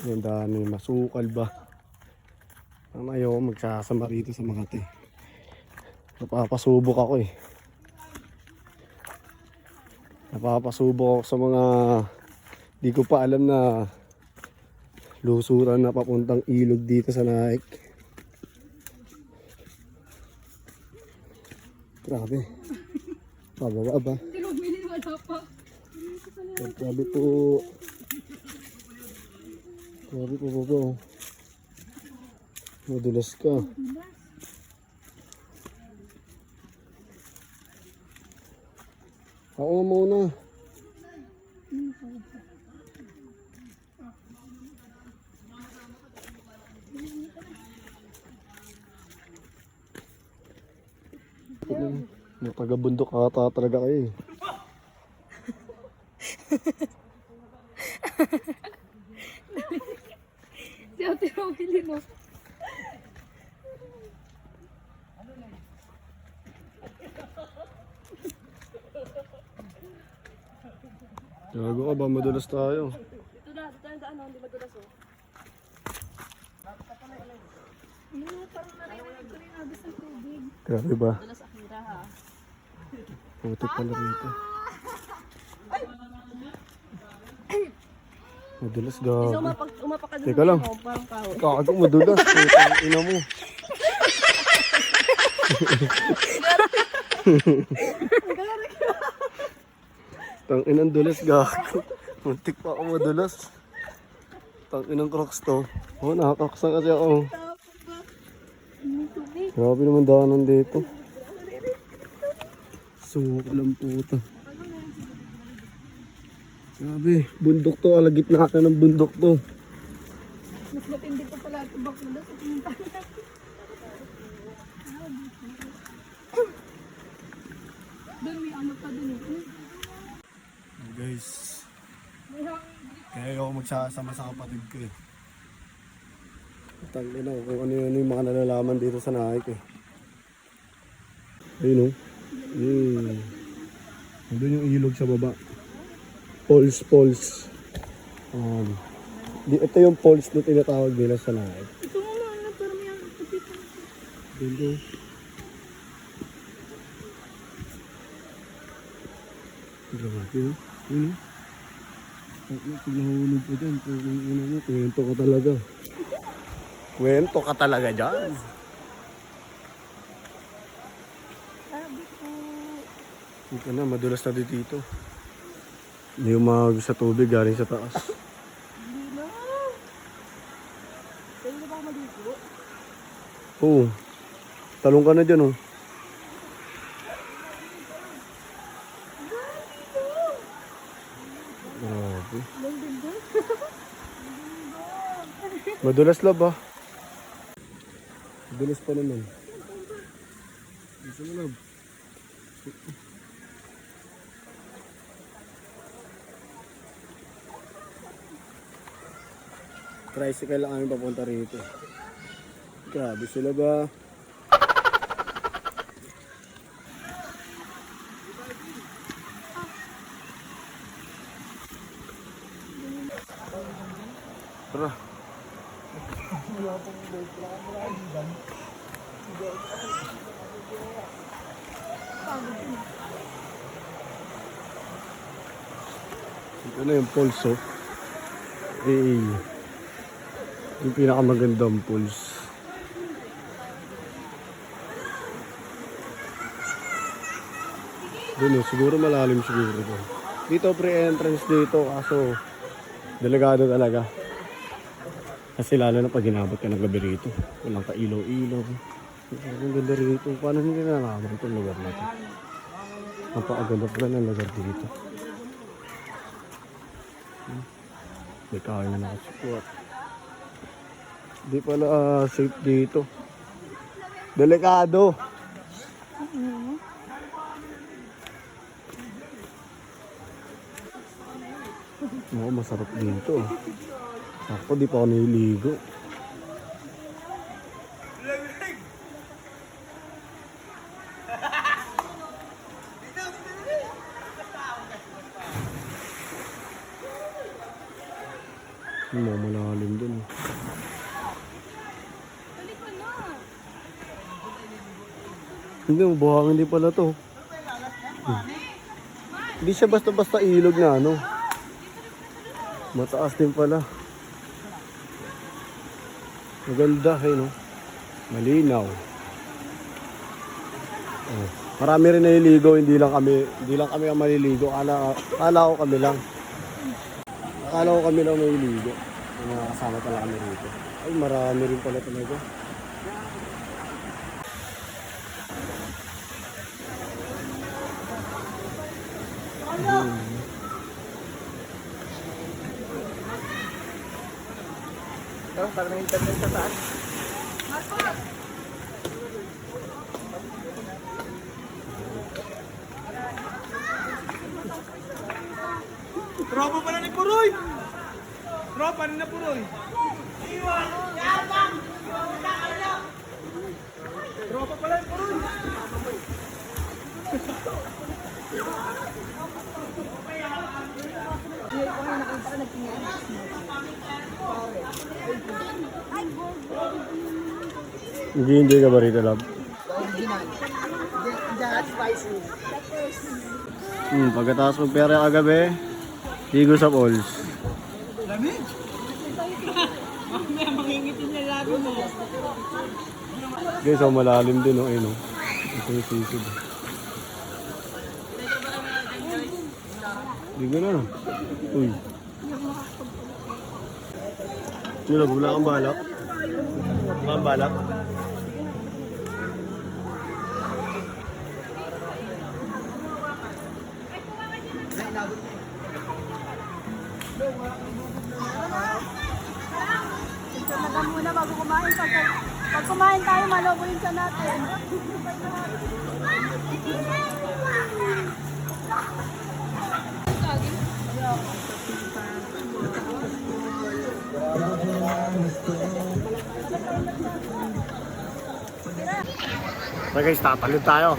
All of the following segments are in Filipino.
Yung dami, masukal ba? Ang ayaw magsasama rito sa Makati. Napapasubok ako eh. Napapasubok ako sa mga di ko pa alam na lusuran na papuntang ilog dito sa Naik. Grabe. Pababa ba? Grabe po. Grabe po po. Madulas ka. Ako muna. Taga-bundok ata talaga kayo eh. Si Ate Romilly, no? Gago ka ba? Madulas tayo. Ito na, daan, hindi madulas, oh. Parang narinig ko rin agos ng tubig. Grabe ba? Madulas Akira, ha? Putik pala rito. Madulas gago. Isa umapak ka dun. Teka lang. Parang kahoy. Gago, madulas. Putang ina mo. Tang inang dulas gago. Muntik pa ako madulas. Tang inang crocs to. Oh, nakakrocs na kasi ako. Grabe naman daanan dito. Sukalang puta. Grabe, bundok to. Alagit na ka ng bundok to. Mas matindi pa pala ito bakulas. Doon may ano pa dun eh. Guys, kaya ako magsasama sa kapatid ko eh. Tangin na kung ano yun yung mga nalalaman dito sa Naik eh. Ayun o. Nandun yung ilog sa baba. Falls. Ito yung falls na tinatawag nila sa Naik. Ito mo ano, parang may ang kapitan. Dito. Grabe o. Yun o. Pag nahulog ko dyan, kwento ka talaga. Kwento ka talaga dyan. Sabi ko. Ito na, madulas na dito. Hindi umahag sa tubig galing sa taas. Hindi na. Pwede na ba ako maligo? Oo. Talong ka na dyan oh. Grabe. Madulas lab ah. Madulas pa naman. Gusto mo lab. Tricycle lang kami papunta rito. Grabe sila ba? Tara. Ito na yung pulse oh. Yung pinakamagandang pulse. Doon oh, siguro malalim siguro doon. Dito pre-entrance dito kaso delikado talaga. Kasi lalo na pag ginabot ka ng gabi rito. Walang ka-ilaw-ilaw. Ang ganda rito. Paano hindi nalaman itong lugar na ito? Napakaganda pala ng lugar dito. May kaya na nakasupport. Hindi pala safe dito. Delikado. Oo, masarap dito. Ako, di pa ako nililigo. Malalim dun. Balik ka na. Hindi, buhangin din pala to. Hindi siya basta-basta ilog na ano. Mataas din pala. Maganda eh no. Malinaw. Oh. Marami rin naliligo, hindi lang kami ang maliligo. Akala ko kami lang. Akala ko kami lang naliligo. May mga kasama pala kami rito. Ay, marami rin pala talaga. Para may internet sa taas. Tropa pala ni Puroy! Tropa ni na Puroy! Tropa pala ni Puroy! Nag-i-enjoy ka ba rito, love? Original. That's spicy. Pagkatapos magpera kagabi, ligo sa falls. Lamig! Mamaya mangingitin niya labi mo. Guys, oh, malalim din, oh, ayun, oh. Ito yung sisig. Ligo na, no? Uy. Sino, wala kang balak? Wala kang balak? Sanagan muna bago kumain. Pag kumain tayo, malobo yung tiyan natin. So guys, tatalid tayo.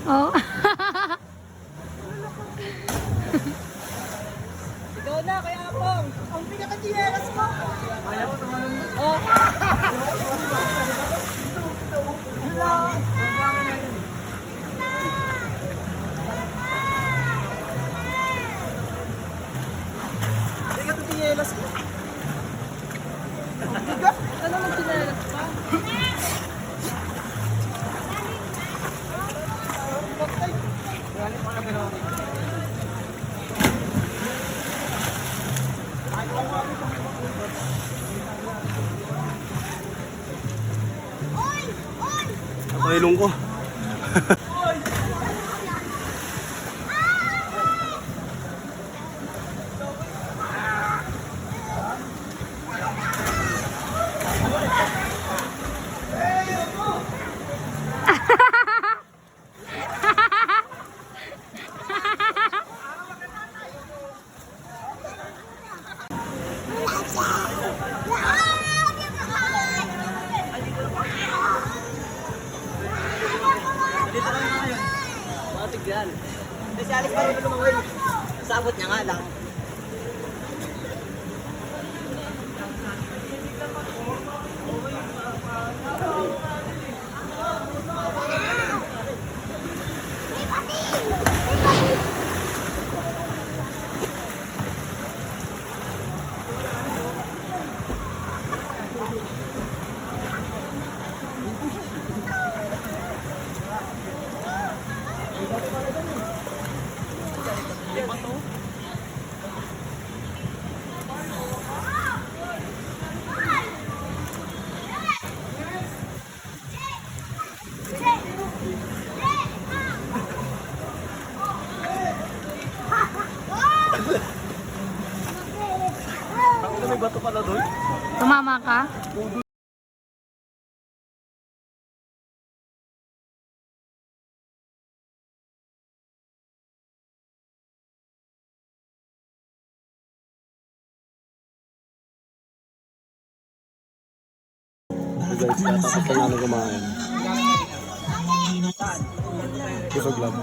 Oh. Ikaw na, kaya Apong. Ang pinaka-chinelas mo. Kaya mo tumalun. Oh. Hindi ka chinelas mo. Ano mag-chinelas pa? Pailong ko. Matig yan. Kasi alis pa rin lumangin. Sabot niya nga lang. May bato pala doon. Tumama ka? So guys, tatapos na namin kumain. Busog lang.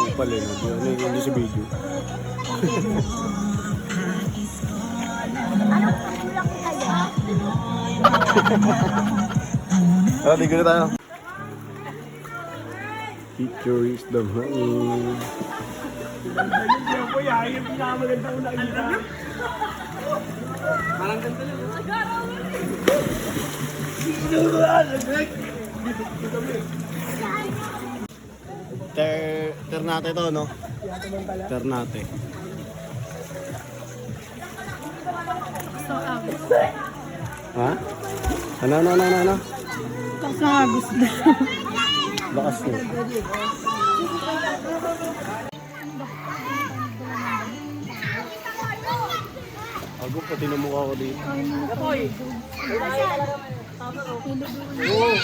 Kupal eh, hindi si video. Tara, ligo na tayo. Teacher is the man. Parang ganito lang. Ternate to, no? Ternate. So, Ha? Ano? Kasi agos na. Lakas mo. Ako, pati na mukha ko dito. Kapoy. Oo.